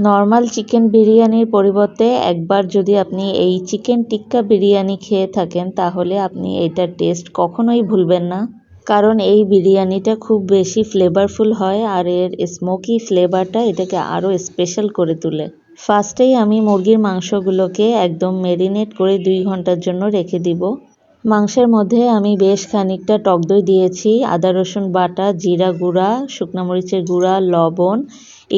Normal chicken বিরিয়ানির পরিবর্তে একবার যদি আপনি এই চিকেন টিক্কা বিরিয়ানি খেয়ে থাকেন তাহলে আপনি এটার টেস্ট কখনোই ভুলবেন না। কারণ এই বিরিয়ানিটা খুব বেশি ফ্লেভারফুল হয় আর এর স্মোকি ফ্লেভারটা এটাকে আরও স্পেশাল করে তোলে। ফার্স্টেই আমি মুরগির মাংসগুলোকে একদম ম্যারিনেট করে 2 ঘন্টার জন্য রেখে দিব। মাংসের মধ্যে আমি বেশ খানিকটা টক দই দিয়েছি, আদা রসুন বাটা, জিরা গুঁড়া, শুকনো মরিচের গুঁড়া, লবণ,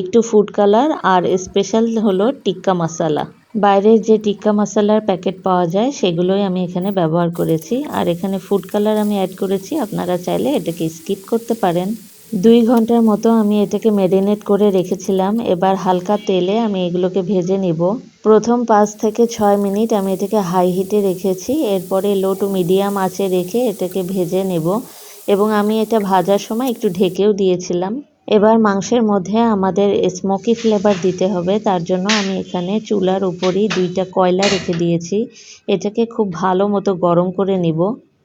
একটু ফুড কালার আর স্পেশাল হলো টিক্কা মশলা। বাইরের যে টিক্কা মশলার প্যাকেট পাওয়া যায় সেগুলোই আমি এখানে ব্যবহার করেছি। আর এখানে ফুড কালার আমি অ্যাড করেছি, আপনারা চাইলে এটাকে স্কিপ করতে পারেন। 2 ঘন্টার মতো আমি এটাকে ম্যারিনেট করে রেখেছিলাম। এবার হালকা তেলে আমি এগুলোকে ভেজে নিব। প্রথম 5 থেকে 6 মিনিট আমি এটাকে হাই হিটে রেখেছি, এরপরে লো টু মিডিয়াম আঁচে রেখে এটাকে ভেজে নেব এবং আমি এটা ভাজার সময় একটু ঢেকেও দিয়েছিলাম। এবার মাংসের মধ্যে আমাদের স্মোকি ফ্লেভার দিতে হবে, তার জন্য আমি এখানে চুলার উপরই 2টা কয়লা রেখে দিয়েছি। এটাকে খুব ভালো মতো গরম করে নিব।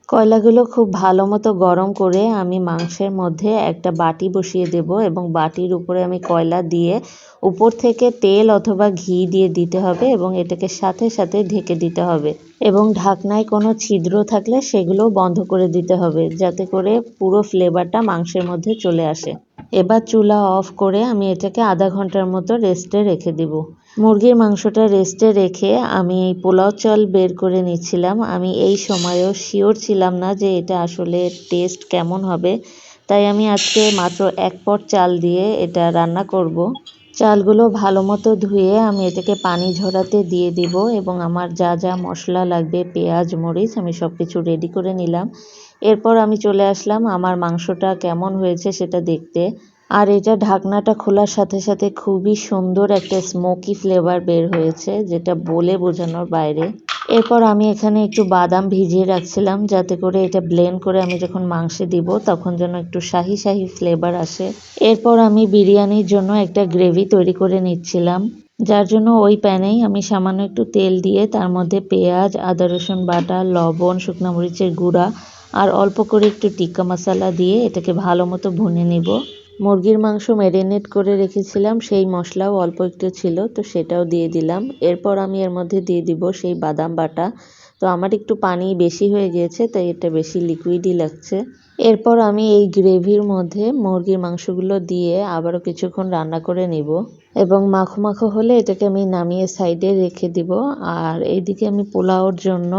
কয়লাগুলো খুব ভালো মতো গরম করে আমি মাংসের মধ্যে একটা বাটি বসিয়ে দেব এবং বাটির উপরে আমি কয়লা দিয়ে উপর থেকে তেল অথবা ঘি দিয়ে দিতে হবে এবং এটাকে সাথে সাথে ঢেকে দিতে হবে এবং ঢাকনায় কোনো ছিদ্র থাকলে সেগুলো বন্ধ করে দিতে হবে যাতে করে পুরো ফ্লেভারটা মাংসের মধ্যে চলে আসে। এবার চুলা অফ করে আমি এটাকে আধা ঘন্টার মতো রেস্টে রেখে দিব। মুরগির মাংসটা রেস্টে রেখে আমি এই পোলাও চাল বের করে নিচ্ছিলাম। আমি এই সময়েও শিওর ছিলাম না যে এটা আসলে টেস্ট কেমন হবে, তাই আমি আজকে মাত্র 1 পট চাল দিয়ে এটা রান্না করব। চালগুলো ভালো মতো ধুয়ে আমি এটাকে পানি ঝরাতে দিয়ে দিব এবং আমার যা যা মশলা লাগবে, পেঁয়াজ মরিচ, আমি সব কিছু রেডি করে নিলাম। এরপর আমি চলে আসলাম আমার মাংসটা কেমন হয়েছে সেটা দেখতে। আর এটা ঢাকনাটা খোলার সাথে সাথে খুবই সুন্দর একটা স্মোকি ফ্লেভার বের হয়েছে, যেটা বলে বোঝানোর বাইরে। এরপর আমি এখানে একটু বাদাম ভিজিয়ে রাখছিলাম যাতে করে এটা ব্লেন্ড করে আমি যখন মাংসে দিব তখন যেন একটু শাহি শাহি ফ্লেভার আসে। এরপর আমি বিরিয়ানির জন্য একটা গ্রেভি তৈরি করে নিচ্ছিলাম, যার জন্য ওই প্যানেই আমি সামান্য একটু তেল দিয়ে তার মধ্যে পেঁয়াজ, আদা রসুন বাটা, লবণ, শুকনো মরিচের গুঁড়া আর অল্প করে একটু টিক্কা মশলা দিয়ে এটাকে ভালো মতো ভুনে নিব। মুরগির মাংস ম্যারিনেট করে রেখেছিলাম, সেই মশলাও অল্প একটু ছিল, তো সেটাও দিয়ে দিলাম। এরপর আমি এর মধ্যে দিয়ে দিব সেই বাদাম বাটা। তো আমার একটু পানি বেশি হয়ে গিয়েছে তাই এটা বেশি লিকুইডই লাগছে। এরপর আমি এই গ্রেভির মধ্যে মুরগির মাংসগুলো দিয়ে আবারও কিছুক্ষণ রান্না করে নিব এবং মাখো মাখো হলে এটাকে আমি নামিয়ে সাইডে রেখে দিব। আর এইদিকে আমি পোলাওর জন্য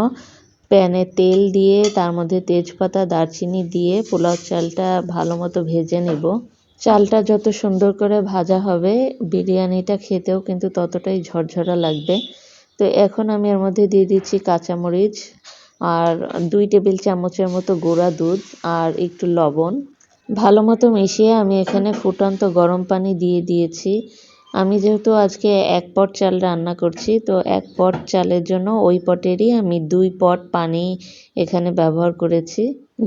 প্যানে তেল দিয়ে তার মধ্যে তেজপাতা, দারচিনি দিয়ে পোলাও চালটা ভালো মতো ভেজে নেব। চালটা যত সুন্দর করে ভাজা হবে বিরিয়ানিটা খেতেও কিন্তু ততটাই ঝরঝরা লাগবে। তো এখন আমি এর মধ্যে দিয়ে দিচ্ছি কাঁচামরিচ আর 2 টেবিল চামচের মতো গুঁড়া দুধ আর একটু লবণ। ভালো মতো মিশিয়ে আমি এখানে ফুটন্ত গরম পানি দিয়ে দিয়েছি। আমি যেহেতু আজকে 1 পট চাল রান্না করছি, তো 1 পট চালের জন্য ওই পটেরই আমি 2 পট পানি এখানে ব্যবহার করেছি।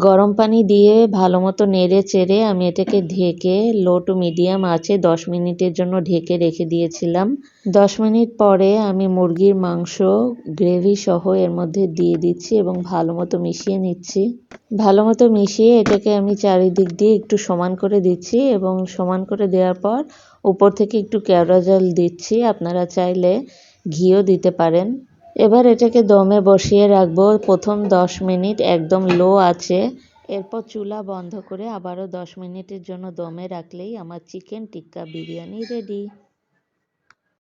গরম পানি দিয়ে ভালো মতো নেড়ে চেড়ে আমি এটাকে ঢেকে লো টু মিডিয়াম আঁচে 10 মিনিটের জন্য ঢেকে রেখে দিয়েছিলাম। 10 মিনিট পরে আমি মুরগির মাংস গ্রেভি সহ এর মধ্যে দিয়ে দিচ্ছি এবং ভালো মতো মিশিয়ে নিচ্ছি। ভালো মতো মিশিয়ে এটাকে আমি চারিদিক দিয়ে একটু সমান করে দিচ্ছি এবং সমান করে দেওয়ার পর উপর থেকে একটু কেওড়া জল দিচ্ছি, আপনারা চাইলে ঘিও দিতে পারেন। এবার এটাকে দমে বসিয়ে রাখবো প্রথম 10 মিনিট একদম লো আছে। এরপর চুলা বন্ধ করে আবারও 10 মিনিটের জন্য দমে রাখলেই আমার চিকেন টিক্কা বিরিয়ানি রেডি।